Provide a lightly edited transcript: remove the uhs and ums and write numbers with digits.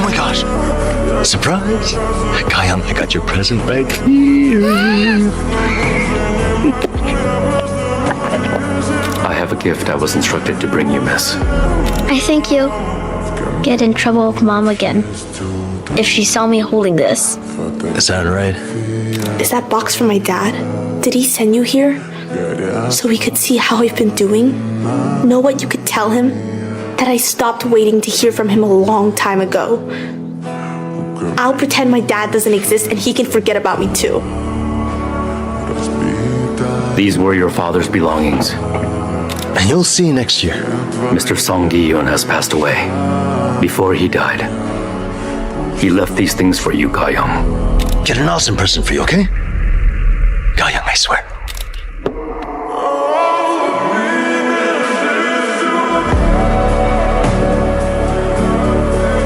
my gosh. Surprise. Kayam, I got your present right here. I have a gift I was instructed to bring you, miss. I think you'll get in trouble with Mom again if she saw me holding this. Is that right? Is that box for my dad? Did he send you here? So we could see how I've been doing? Know what you could tell him? That I stopped waiting to hear from him a long time ago. I'll pretend my dad doesn't exist and he can forget about me too. These were your father's belongings. And you'll see next year. Mr. Song Gi-yeon has passed away. Before he died, he left these things for you, Kayam. Get an awesome present for you, okay? Kayam, I swear.